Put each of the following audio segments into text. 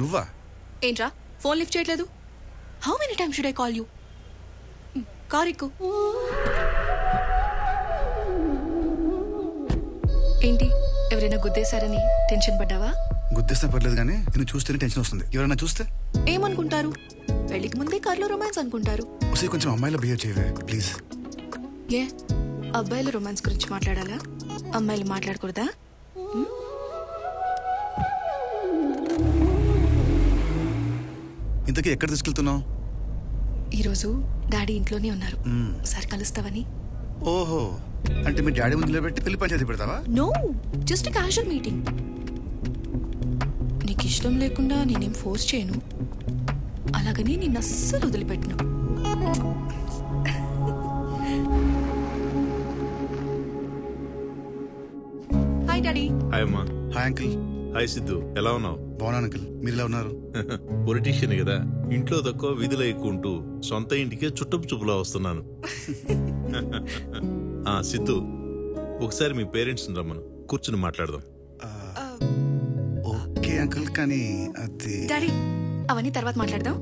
నువ్వా? ఏంట్రా phone lift చేయట్లేదు? How many times should I call you? Car ఎక్కు. ఏంటి ఎవరైనా గుద్దేశారని టెన్షన్ పడ్డావా? గుద్దేస్తే పర్లేదు కానీ నేను చూస్తేనే టెన్షన్ వస్తుంది. ఎవరైనా చూస్తే ఏమనుకుంటారు? పెళ్లికి ముందే కార్లో రొమాన్స్ అనుకుంటారు. కొంచెం అమ్మాయిలా బిహేవ్ చేయవే ప్లీజ్. ఏ అబ్బాయిల రొమాన్స్ గురించి మాట్లాడాలా? అమ్మాయిలు మాట్లాడకూడదా? ఇంతకీ ఎక్కడ తీసుకెళ్తున్నావు? ఈరోజు డాడీ ఇంట్లోనే ఉన్నారు, సార్ కలుస్తావని. ఓహో, అంటే మీ డాడీ ముందు పెట్టి పెళ్లి పంచాయతీ పెడతావా? No, just casual meeting. నీకు ఇష్టం లేకుండా నేనేం ఫోర్స్ చేయను, అలాగని నిన్ను అస్సలు వదిలిపెట్టను. Hi daddy. హాయ్ అమ్మా. Hi uncle. హాయ్ సిద్ధు, ఎలా ఉన్నావు? బాగున్నాను అంకిల్, మీరు ఎలా ఉన్నారు? పొలిటీషియన్ కదా, ఇంట్లో తక్కువ విధులు ఎక్కుంటూ సొంత ఇంటికే చుట్టపు చూపులా వస్తున్నాను. సిద్ధు, ఒకసారి మీ పేరెంట్స్ రమ్మను, కూర్చుని మాట్లాడదాం. ఓకే అంకిల్, కానీ అది డాడీ అవన్నీ తర్వాత మాట్లాడదాం.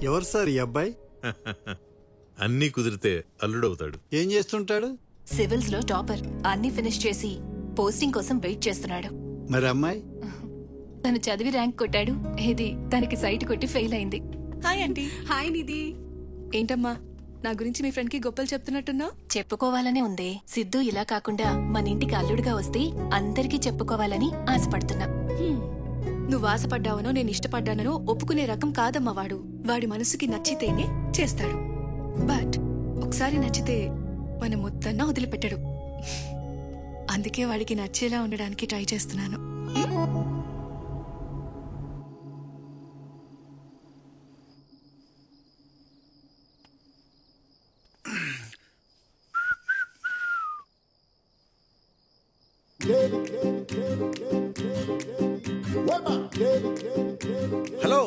ఎవరు సార్ ఈ అబ్బాయి? అన్నీ కుదిరితే అల్లుడవుతాడు. ఏం చేస్తుంటాడు? సివిల్స్ లో టాపర్, అన్ని ఫినిష్ చేసి పోస్టింగ్ కోసం వెయిట్ చేస్తున్నాడు. మరి అమ్మాయి? తను చదివి ర్యాంక్ కొట్టాడు, ఇది తనకి సైట్ కొట్టి ఫెయిల్ అయింది. Hi aunty. హాయ్ నిధి. ఏంటమ్మా నా గురించి మీ ఫ్రెండ్ కి గొప్పలు చెప్తున్నట్టున్నా? చెప్పుకోవాలనే ఉంది. సిద్ధు ఇలా కాకుండా మన ఇంటికి అల్లుడుగా వస్తే అందరికీ చెప్పుకోవాలని ఆశపడుతున్నా. నువ్వు ఆశపడ్డావనో నేను ఇష్టపడ్డానో ఒప్పుకునే రకం కాదమ్మా వాడు. వాడి మనసుకి నచ్చితేనే చేస్తాడు. బట్ ఒకసారి నచ్చితే మన మొత్తన్నా వదిలిపెట్టాడు. అందుకే వాడికి నచ్చేలా ఉండడానికి ట్రై చేస్తున్నాను. హలో,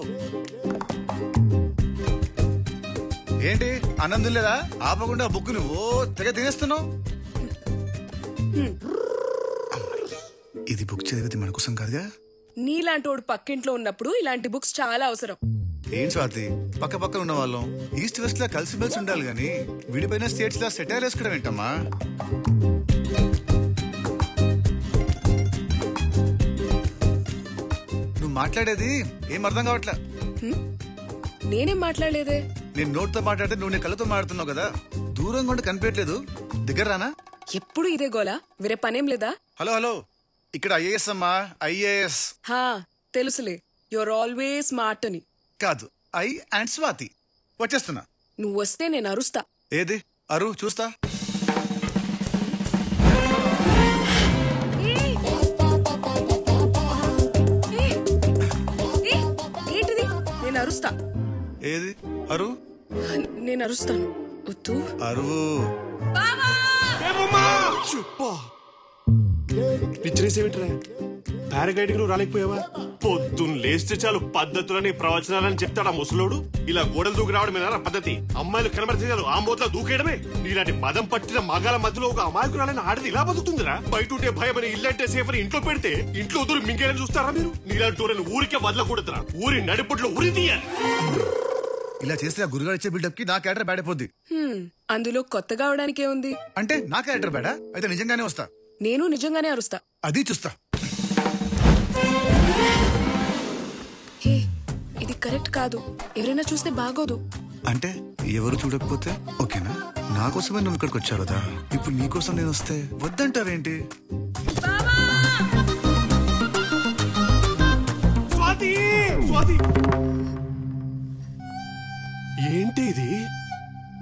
ఏంటి ఆనందం లేదా? ఆపకుండా బుక్ నువ్వు తెగ తినేస్తున్నావు. ఇది బుక్ చదివితే మన కోసం కాదుగా. నీలాంటోడు పక్కింట్లో ఉన్నప్పుడు ఇలాంటి బుక్స్ చాలా అవసరం. ఏం స్వాతి, పక్క పక్కన ఉన్న వాళ్ళం ఈస్ట్ వెస్ట్ లా కలిసి మెలిసి ఉండాలి గాని విడిపోయిన స్టేట్స్ లా సెటైర్ వేసుకోవడం ఏంటమ్మా? నువ్వు మాట్లాడేది ఏం అర్థం కావట్లే. నేనేం మాట్లాడలేదే. నేను నోట్తో మాట్లాడితే నువ్వు నీ కళ్ళతో మాట్లాడుతున్నావు కదా. దూరంగా ఉండి కనిపించట్లేదు, దగ్గర రానా? ఎప్పుడు ఇదే గోలా, వేరే పనేం లేదా? హలో హలో, ఇక్కడ ఐఏఎస్ అమ్మా, ఐఏఎస్. హా తెలుసులే, యువర్ ఆల్వేస్ స్మార్ట్ అని. కాదు, ఐ అండ్ స్వాతి. వచ్చేస్తున్నా. నువ్వు వస్తే నేను అరుస్తా. ఏది అరు చూస్తా. ఏంటిది? నేను అరుస్తా. ఏది అరు? నేను అరుస్తాను. వద్దు అరువు. పిచ్చరేసేమిట్రా? పారాగైడ్ నువ్వు రాలేకపోయావా? పొద్దున్న లేస్తే చాలు పద్ధతులని ప్రవచనాలని చెప్తాడా ముసలోడు. ఇలా గోడలు దూకి రావడమేనా పద్ధతి? అమ్మాయిలు కనబడితే చాలు ఆ మూతలో దూకేయడమే. నీలాంటి మదం పట్టిన మగాల మధ్యలో ఒక అమాయకురాలని ఆడది ఇలా బతుకుతుందిరా? బయట ఉంటే భయమని, ఇల్లంటే సేఫ్ అని ఇంట్లో పెడితే ఇంట్లో దూరం మింగేయని చూస్తారా మీరు? నీలాంటి ఊరిని ఊరికే వదలకూడదురా. ఊరి నడిపట్లో ఉరి తీయాలి. ఇలా చేస్తే ఆ గురుగారు ఇచ్చే బిల్డప్ కి నా క్యారెక్టర్ బ్యాడ్ అయిపోద్ది. అందులో కొత్తగా అవడానికే ఉంది. అంటే నా క్యారెక్టర్ బ్యాడా? అయితే నిజంగానే వస్తా. నేను నిజంగానే అరుస్తా. అది చూస్తా. హే, ఇది కరెక్ట్ కాదు. ఎవరైనా చూస్తే బాగోదు. అంటే ఎవరు చూడకపోతే ఓకేనా? నా కోసమే నువ్వు ఇక్కడికి వచ్చావు కదా, ఇప్పుడు నీ కోసం నేను వస్తే వద్దంటావేంటి? స్వాతి, స్వాతి, ఏంటి ఇది?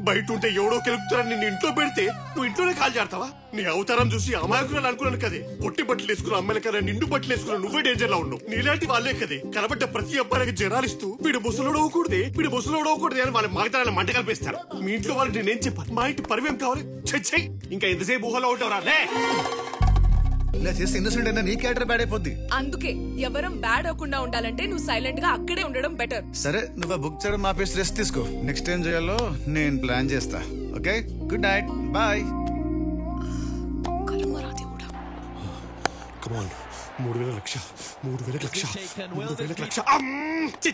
బయట ఉంటే ఎవడో కెలుపుతారని నిన్ను ఇంట్లో పెడితే నువ్వు ఇంట్లోనే కాల్ చేస్తావా? నీ అవతారం చూసి అమాయకురాలు అనుకున్నాను కదే. పొట్టి బట్టలు వేసుకున్న అమ్మాయిల కదా, నిండు బట్టలు వేసుకున్న నువ్వే డేంజర్ లో ఉన్నావు. నీలాంటి వాళ్ళే కదే కనబడ్డ ప్రతి అబ్బాయికి జనాలిస్తూ వీడు ముసలోడు అవ్వకూడదే, వీడు ముసలోడు అవ్వకూడదే అని వాళ్ళ మగతనాన్ని మంట కల్పిస్తారు. మీ ఇంట్లో వాళ్ళకి నేనేం చెప్పాను? మా ఇంటి పరివేం కావాలి? చెయ్యి. ఇంకా ఎంతసేపు ఊహలో ఉంటావురా? లే, ఇలా చేస్తే ఇన్నోసెంట్ అయినా నీ క్యారెక్టర్ బ్యాడ్ అయిపోద్ది. అందుకే ఎవరం బ్యాడ్ అవ్వకుండా ఉండాలంటే నువ్వు సైలెంట్ గా అక్కడే ఉండడం బెటర్. సరే, నువ్వు ఆ బుక్ చేయడం ఆపేసి రెస్ట్ తీసుకో. నెక్స్ట్ టైం చేయాలో నేను ప్లాన్ చేస్తా. Okay, good night, bye. Come on 3,000 lakh 3,000 lakh 3,000 lakh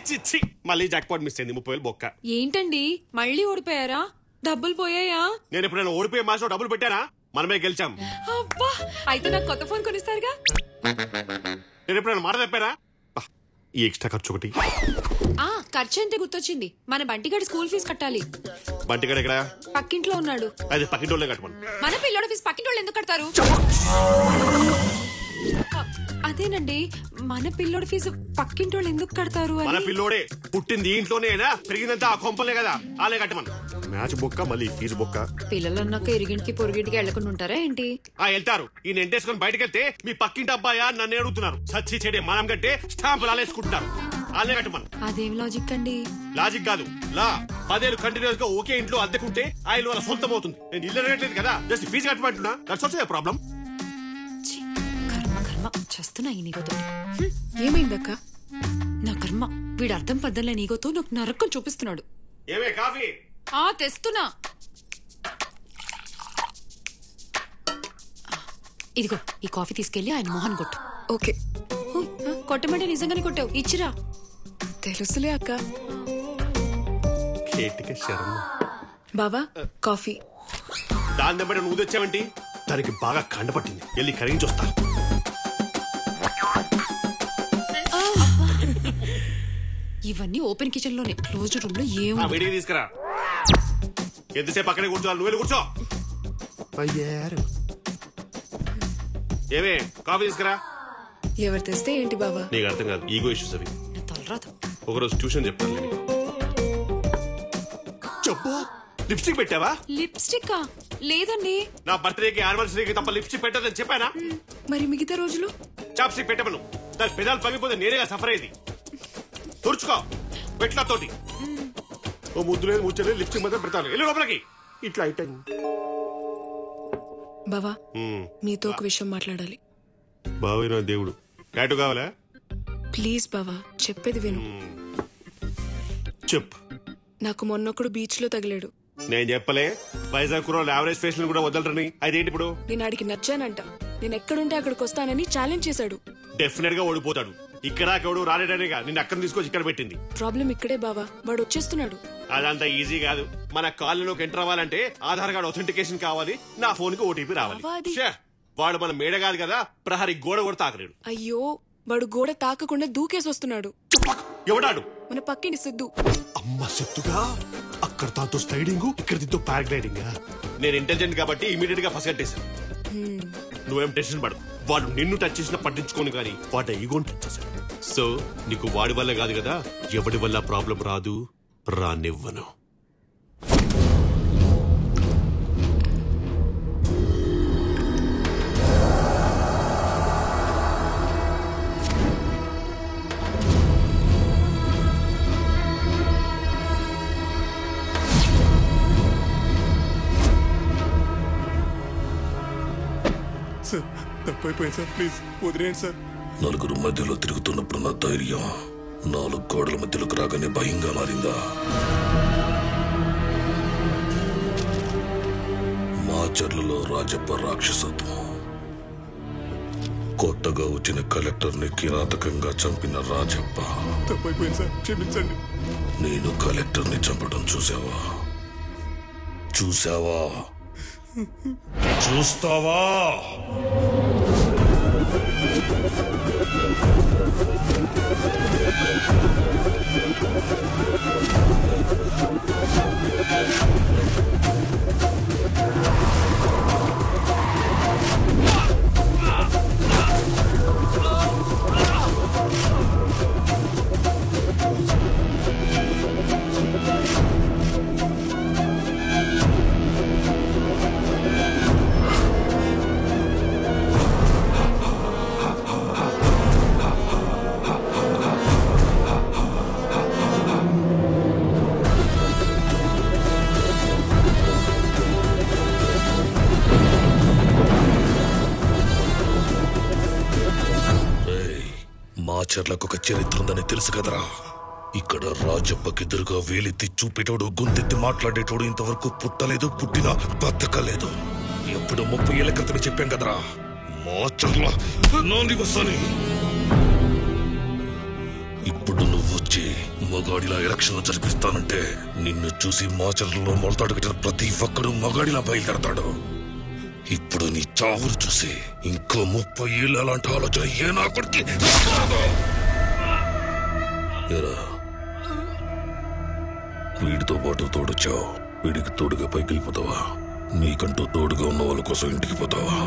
చిచ్చి మళ్ళీ జాక్పాట్ మిస్ అయింది 30,000 బొక్క. ఏంటండి మళ్ళీ ఓడిపోయారా? డబ్బులు పోయాయా? నేను ఎప్పుడైనా ఓడిపోయే మ్యాచ్ లో డబ్బులు పెట్టానా? మనమే గెలిచాం. అబ్బా, అయితే నాకు కొత్త ఫోన్ కొనిస్తారుగా? నేను ఎప్పుడైనా మాట తప్పానా? ఈ ఎక్స్ట్రా ఖర్చు ఒకటి. ఖర్చు అంటే గుర్తొచ్చింది, మన బంటిగాడి స్కూల్ ఫీజు కట్టాలి. బంటిగాడు ఎక్కడ? పక్కింట్లో ఉన్నాడు. అది పక్కింటోళ్ళే కట్టమను. మన పిల్లోడి ఫీజు పక్కింటోళ్ళు ఎందుకు కడతారు? అదేనండి, మన పిల్లోడి ఫీజు పక్కింటోళ్ళు ఎందుకు కడతారు? మన పిల్లోడే పుట్టింది ఇంట్లోనేనా, పెరిగిందంతా ఆ కొంపలే కదా, ఆలే కట్టమను. మ్యాచ్ బొక్క, మళ్ళీ ఫీజు బొక్క. పిల్లలు అన్నాక ఇరిగింటికి పొరుగింటికి వెళ్లకుండా ఉంటారా ఏంటి? వెళ్తారు. ఈ నెంటేసుకొని బయటకు వెళ్తే మీ పక్కింటి అబ్బాయా నన్ను అడుగుతున్నారు. సచ్చి చెడే మనం కంటే స్టాంపులు ఆలేసుకుంటున్నారు. ఆలే కట్టమను. అదేం లాజిక్ అండి? లాజిక్ కాదు, లా. 10 ఏళ్ళు కంటిన్యూస్ గా ఒకే ఇంట్లో అద్దెకుంటే ఆ ఇల్లు వాళ్ళ సొంతం అవుతుంది. నేను ఇల్లు రేట్లేదు కదా, జస్ట్ ఫీజు కట్టమంటున్నా. That's also a problem. చేస్తున్నా ఈ నీగోతో. ఏమైందక్క? నా కర్మ, వీడు అర్థం పద్దలే నీగోతో నాకు నరకం చూపిస్తున్నాడు. ఏమే కాఫీ? తెస్తున్నా. ఇదిగో ఈ కాఫీ తీసుకెళ్లి ఆయన మోహన్ కొట్టు. ఓకే. కొట్టమంటే నిజంగానే కొట్టావు, ఇచ్చిరా. తెలుసులే అక్క. బావా కాఫీ. దాని దెబ్బ నువ్వు తెచ్చావంటి? దానికి బాగా కండపట్టింది, వెళ్ళి కరిగించి వస్తా. ఇవన్నీ ఓపెన్ కిచెన్ లోనే, క్లోజ్డ్ రూమ్ లో ఏం వేడిగా తీసుకురా. ఎంతసేపు అక్కడే కూర్చోవాలి, నువ్వు వెళ్ళి కూర్చో. ఏమే కాఫీ తీసుకురా. ఎవరు తెస్తే ఏంటి బావా? నీకు అర్థం కాదు, ఈగో ఇష్యూస్ అవి. ఒకరోజు ట్యూషన్ చెప్తాను. చెప్పు, లిప్స్టిక్ పెట్టావా? లిప్స్టిక్ లేదండి. నా బర్త్డేకి యానివర్సరీకి తప్ప లిప్స్టిక్ పెట్టదని చెప్పానా? మరి మిగతా రోజులు చాప్స్టిక్ పెట్టమను. దాని పెదాలు పగిపోతే నేనేగా సఫర్ అయ్యేది. తుడుచుకో పెట్ల తోటి. ఓ ముద్దు లేదు ముచ్చలేదు, లిప్స్టిక్ మాత్రం పెడతాను. వెళ్ళి లోపలికి. ఇట్లా అయిపోయింది. బావా మీతో ఒక విషయం మాట్లాడాలి. బావైనా దేవుడు. టాటూ కావాలా? ప్లీజ్ బావా, చెప్పేది విను. చెప్పు. నాకు మొన్నొక్కడు బీచ్ లో తగిలాడు. నేను చెప్పలే వైజాగ్ కుర్రోళ్ళు యావరేజ్ ఫేస్ కూడా వదలరని? అదేంటి ఇప్పుడు? నేను ఆడికి నచ్చానంట. నేను ఎక్కడుంటే అక్కడికి వస్తానని ఛాలెంజ్ చేశాడు. డెఫినెట్ గా ఓడిపోతాడు. ఇక్కడ ఎవడు రాలేడనేగా నిన్ను అక్కడ తీసుకొచ్చి ఇక్కడ పెట్టింది. ప్రాబ్లం ఇక్కడే బావా, వాడు వచ్చేస్తున్నాడు. అదంతా ఈజీ కాదు. మన కాలనీలోకి ఎంటర్ అవ్వాలంటే ఆధార్ కార్డ్ అథెంటికేషన్ కావాలి, నా ఫోన్ కి ఓటీపీ రావాలి. వాడు మన మేడ కాదు కదా, ప్రహరీ గోడ కూడా తాకలేడు. అయ్యో, వాడు గోడ తాకకుండా దూకేసి వస్తున్నాడు. ఎవడాడు? మన పక్కింటి సిద్ధు. అమ్మ సిద్ధుగా? అక్కడ దాంతో స్లైడింగ్, ఇక్కడ దీంతో పారాగ్లైడింగ్. నేను ఇంటెలిజెంట్ కాబట్టి ఇమీడియట్ గా పసిగట్టేశాను. నువ్వేం టెన్షన్ పడు. వాడు నిన్ను టచ్ చేసినా పట్టించుకోను కానీ వాడి ఈగోని టచ్ చేశాడు. సో నీకు వాడి వల్ల కాదు కదా, ఎవడి వల్ల ప్రాబ్లం రాదు, రానివ్వను. సార్ తప్పైపోయింది సార్, ప్లీజ్ వదిలేయండి సార్. నలుగురు మధ్యలో తిరుగుతున్నప్పుడు నా ధైర్యం 4 గోడల మధ్యలోకి రాగానే భయంగా మారిందా? మాచర్లలో రాజప్ప రాక్షసత్వం, కొత్తగా వచ్చిన కలెక్టర్ని కిరాతకంగా చంపిన రాజప్ప. తప్పైపోయింది సార్, క్షమించండి. నేను కలెక్టర్ని చంపడం చూసావా? చూస్తావా? మాచర్లకు ఒక చరిత్ర ఉందని తెలుసు కదరా. ఇక్కడ రాజప్పకెదురుగా వేలెత్తి చూపేటోడు, గొంతెత్తి మాట్లాడేటోడు ఇంతవరకు పుట్టలేదు, పుట్టినా బతకలేదు. ఎప్పుడు 30 ఏళ్ల క్రితమే చెప్పాం కదరా, మాచర్ల నా నివసాన్ని. ఇప్పుడు నువ్వు వచ్చి మగాడిలా ఎలక్షన్ జరిపిస్తానంటే నిన్ను చూసి మాచర్లలో మొలతాడు కట్టిన ప్రతి ఒక్కడు మగాడిలా బయలుదేరతాడు. ఇప్పుడు నీ చావును చూసి ఇంకో 30 ఏళ్ళు అలాంటి ఆలోచన ఏ నా కొడుకు వీడితో పాటు తోడొచ్చావు, వీడికి తోడుగా పైకి వెళ్ళిపోతావా? నీకంటూ తోడుగా ఉన్న వాళ్ళ కోసం ఇంటికి పోతావా?